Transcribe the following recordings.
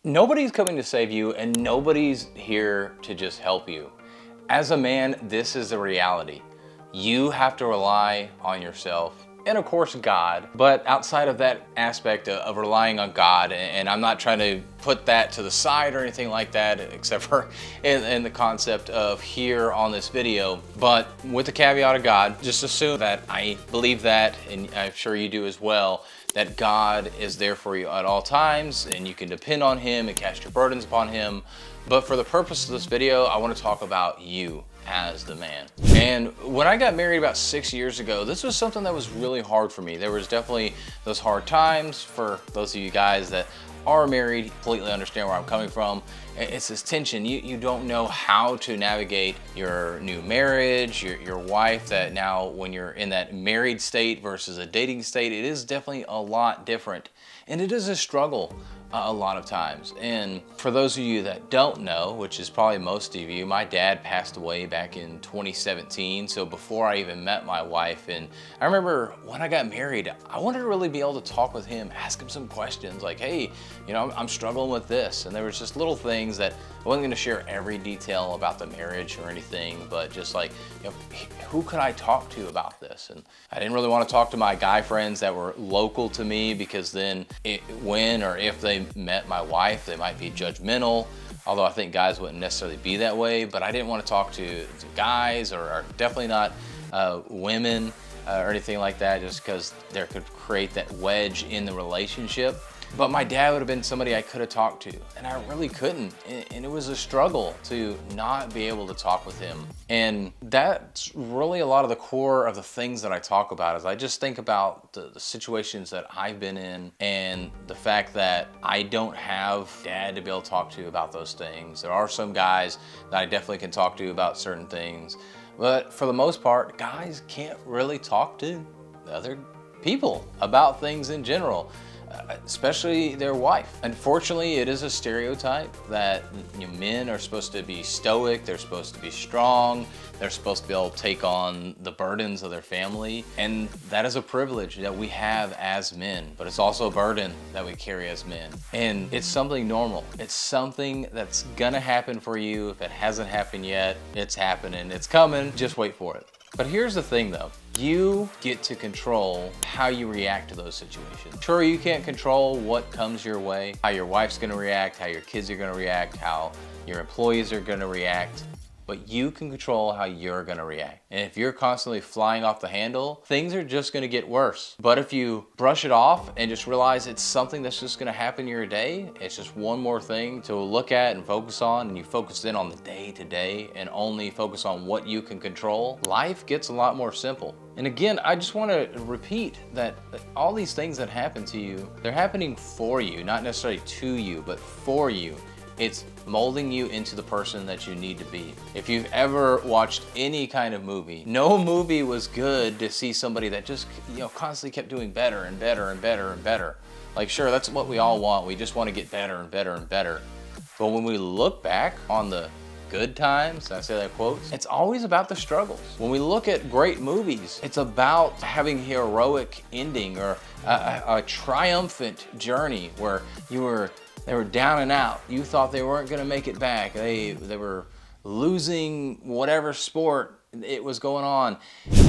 Nobody's coming to save you, and nobody's here to just help you. As a man, this is the reality. You have to rely on yourself and of course God, but outside of that aspect of relying on God, and I'm not trying to put that to the side or anything like that, except for in the concept of here on this video, but with the caveat of God, just assume that I believe that, and I'm sure you do as well, that God is there for you at all times and you can depend on Him and cast your burdens upon Him. But for the purpose of this video, I want to talk about you as the man. And when I got married about 6 years ago, this was something that was really hard for me. There was definitely those hard times. For those of you guys that are married, completely understand where I'm coming from. It's this tension. You don't know how to navigate your new marriage, your wife, that now when you're in that married state versus a dating state, it is definitely a lot different. And it is a struggle a lot of times. And for those of you that don't know, which is probably most of you, my dad passed away back in 2017. So before I even met my wife, and I remember when I got married, I wanted to really be able to talk with him, ask him some questions like, hey, you know, I'm struggling with this. And there was just little things that I wasn't gonna share every detail about the marriage or anything, but just like, you know, who could I talk to about this? And I didn't really want to talk to my guy friends that were local to me, because then when or if they met my wife, they might be judgmental. Although I think guys wouldn't necessarily be that way, but I didn't want to talk to guys, or definitely not women or anything like that, just because there could create that wedge in the relationship. But my dad would have been somebody I could have talked to, and I really couldn't. And it was a struggle to not be able to talk with him. And that's really a lot of the core of the things that I talk about. Is I just think about the situations that I've been in, and the fact that I don't have dad to be able to talk to about those things. There are some guys that I definitely can talk to about certain things, but for the most part, guys can't really talk to other people about things in general, especially their wife. Unfortunately, it is a stereotype that, you know, men are supposed to be stoic, they're supposed to be strong, they're supposed to be able to take on the burdens of their family, and that is a privilege that we have as men, but it's also a burden that we carry as men. And it's something normal. It's something that's gonna happen for you. If it hasn't happened yet, it's happening, it's coming, just wait for it. But here's the thing though, you get to control how you react to those situations. Sure, you can't control what comes your way, how your wife's gonna react, how your kids are gonna react, how your employees are gonna react, but you can control how you're gonna react. And if you're constantly flying off the handle, things are just gonna get worse. But if you brush it off and just realize it's something that's just gonna happen in your day, it's just one more thing to look at and focus on, and you focus in on the day to day and only focus on what you can control, life gets a lot more simple. And again, I just want to repeat that all these things that happen to you, they're happening for you, not necessarily to you, but for you. It's molding you into the person that you need to be. If you've ever watched any kind of movie, no movie was good to see somebody that just, you know, constantly kept doing better and better and better and better. Like, sure, that's what we all want. We just want to get better and better and better. But when we look back on the good times, I say that quotes, it's always about the struggles. When we look at great movies, it's about having a heroic ending, or a triumphant journey where they were down and out. You thought they weren't gonna make it back. They were losing whatever sport it was going on,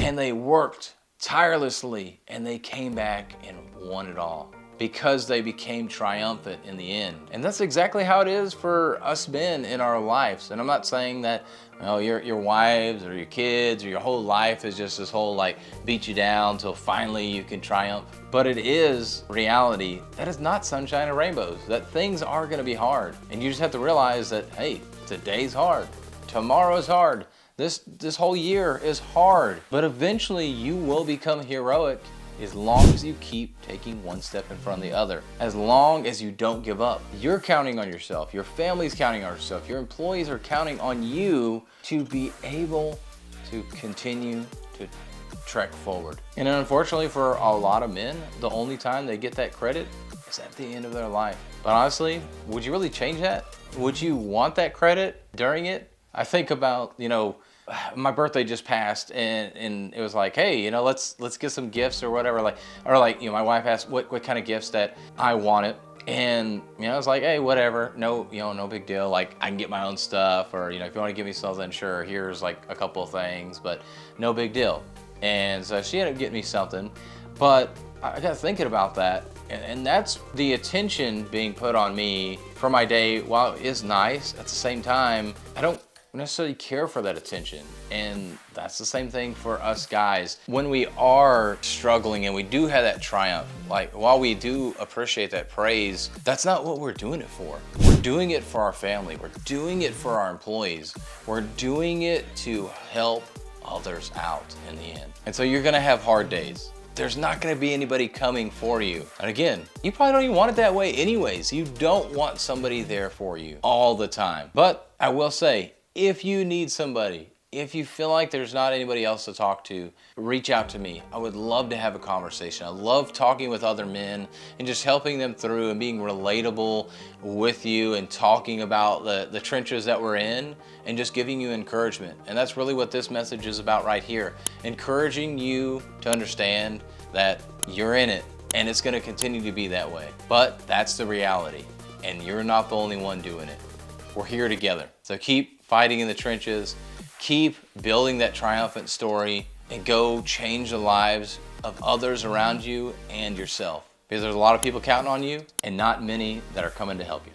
and they worked tirelessly and they came back and won it all, because they became triumphant in the end. And that's exactly how it is for us men in our lives. And I'm not saying that, you know, your wives or your kids or your whole life is just this whole like beat you down till finally you can triumph. But it is reality that is not sunshine and rainbows, that things are gonna be hard. And you just have to realize that, hey, today's hard, tomorrow's hard, this whole year is hard, but eventually you will become heroic, as long as you keep taking one step in front of the other, as long as you don't give up. You're counting on yourself, your family's counting on yourself, your employees are counting on you to be able to continue to trek forward. And unfortunately for a lot of men, the only time they get that credit is at the end of their life. But honestly, would you really change that? Would you want that credit during it? I think about, you know, my birthday just passed, and it was like, hey, you know, let's get some gifts or whatever. Like, or like, you know, my wife asked what kind of gifts that I wanted. And, I was like, hey, whatever, no, no big deal. Like, I can get my own stuff, or, if you want to give me something, sure, here's like a couple of things, but no big deal. And so she ended up getting me something, but I got thinking about that, and that's the attention being put on me for my day. While it is nice, at the same time, I don't necessarily care for that attention. And that's the same thing for us guys. When we are struggling and we do have that triumph, like while we do appreciate that praise, that's not what we're doing it for. We're doing it for our family. We're doing it for our employees. We're doing it to help others out in the end. And so you're gonna have hard days. There's not gonna be anybody coming for you. And again, you probably don't even want it that way anyways. You don't want somebody there for you all the time. But I will say, if you need somebody, if you feel like there's not anybody else to talk to, reach out to me. I would love to have a conversation. I love talking with other men and just helping them through and being relatable with you and talking about the trenches that we're in and just giving you encouragement. And that's really what this message is about right here. Encouraging you to understand that you're in it and it's gonna continue to be that way. But that's the reality, and you're not the only one doing it. We're here together. So keep fighting in the trenches, keep building that triumphant story, and go change the lives of others around you and yourself. Because there's a lot of people counting on you and not many that are coming to help you.